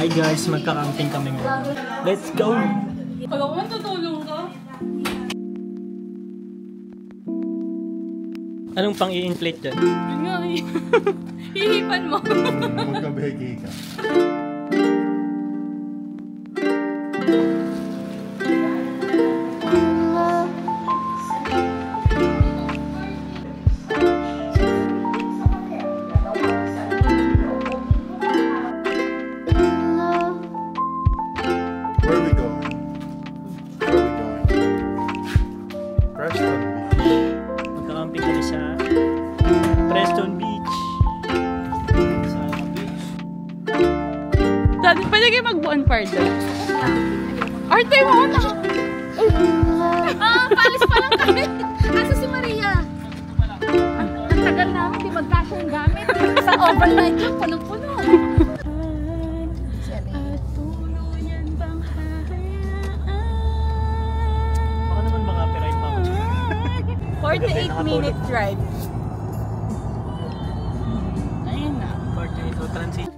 Hi guys, magka-camping kami ngayon. Let's go! Pag ako tutulong ka? Anong pang i-inflate dyan? Yun nga eh. Hihipan mo. Magkabeki ka. Pwede kayo mag-bonfire doon. Arte mo na! Palis pa lang kami. Asa si Maria? Ang tagal namin, di magkasya yung gamit. Sa overnight yun, punong-puno. Baka naman maka-copyright pa. 48-minute drive. Ayun na. 48 o transit.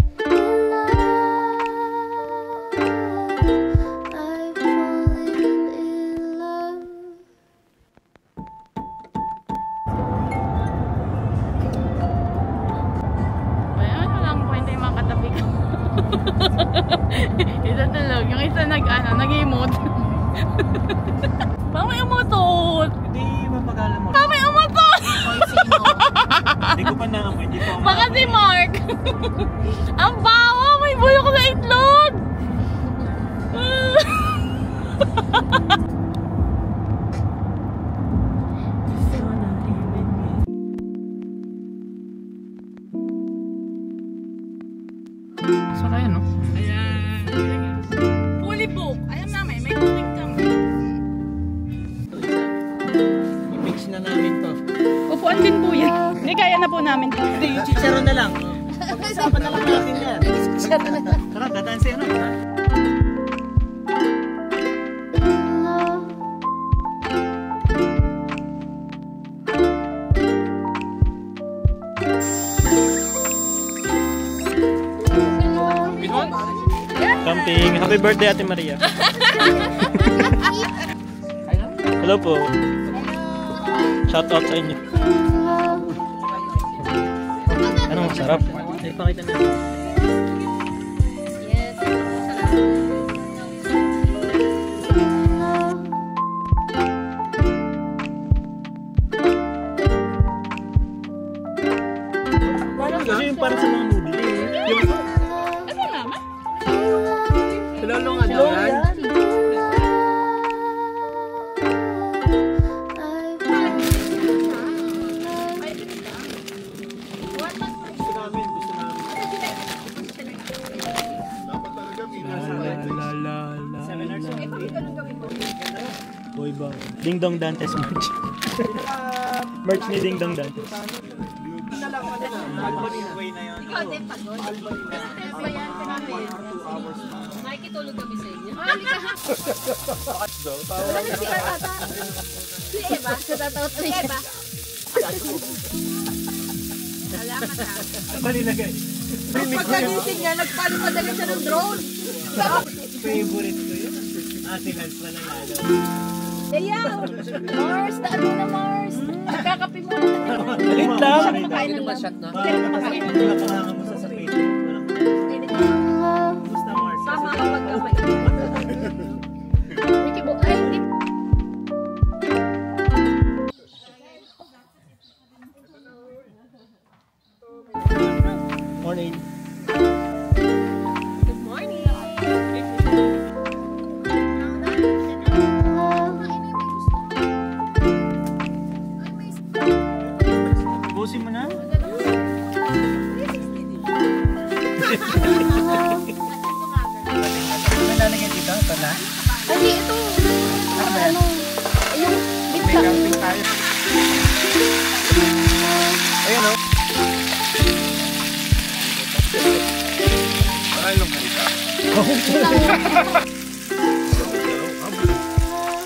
Isa tulog. Yung isa nag-emote. Parang may umutot. Hindi mapagala mo. Parang may umutot. Hindi ko pa naamoy. Baka si Mark. Ang bawa. May bulok na itlog. So na yun, no? Ayan. Fully book. Ayan namin. May kuling kami. I-mix na namin to. Upuan din po yan. Hindi, kaya na po namin. Hindi, yung chicharon na lang. Pag-isapan na lang natin yan. Tara, dadansi ano? Camping. Happy birthday, Ate Maria. Hello po. Shout out sa inyo. Anong masarap? Ay, pakita natin. Yes. Kasi yung para sa mga noodles. Ano naman? Silolong nga doon. Boy ba? Ding Dong Dantes merch. Merch ni Ding Dong Dantes. Ikaw din pagod. Nakikitulog kami sa inyo. Si Eva. Si Eva. Salamat ha. Palinagay. Pagkagising niya, nagpalipadala siya ng drone. Favorite ko yun. Sinals pa lang lalo. Dayaw! Mars! Daan mo na Mars! Kakapi mo na. Galit lang. Makain na ba shot na? Wala pa nga mo sa Facebook. Gusto Mars. Tama kapag kamay. Mickey Bo, ay hindi. Morning. Good morning! Busin mo na. Ano lalagyan dito? Ito na? Ay, ito. Ano? Yung May gitna. camping tayo. Ayun o. Ay, lang kita.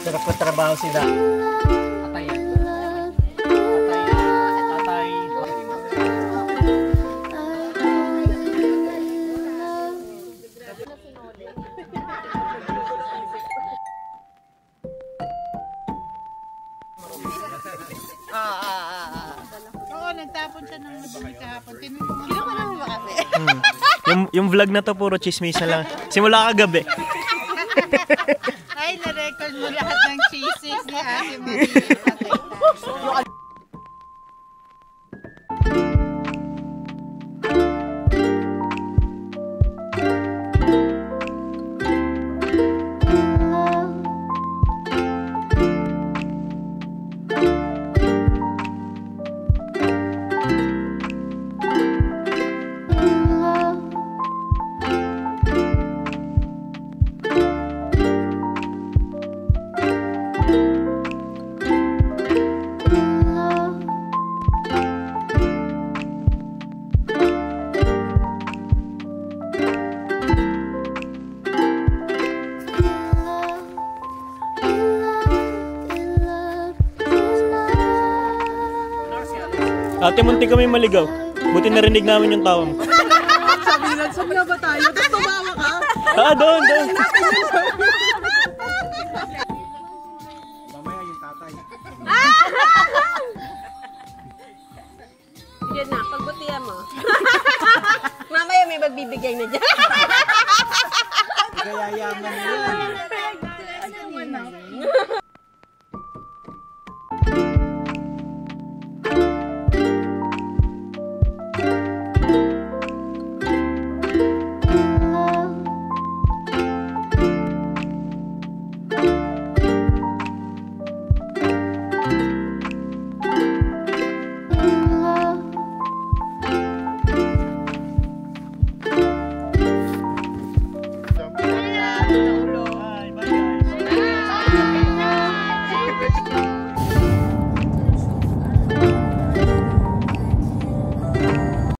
Sarap ko trabaho sila. Oo, nagtapon siya ng madumi kahapon. Kinuha namin ba kasi? Yung vlog na to puro chismis na lang. Simula kagabi. Ay, na-record mo lahat ng cheeses ni Ate Maria. Ate, munti kami maligaw. Buti narinig namin yung tawa mo. Sabi nila, saan na ba tayo? Tapos tumawa ka. Doon. Mamaya yung tatay. Yan na, pagbutihan mo. Mamaya may magbibigay na dyan. Kaya yaman yun.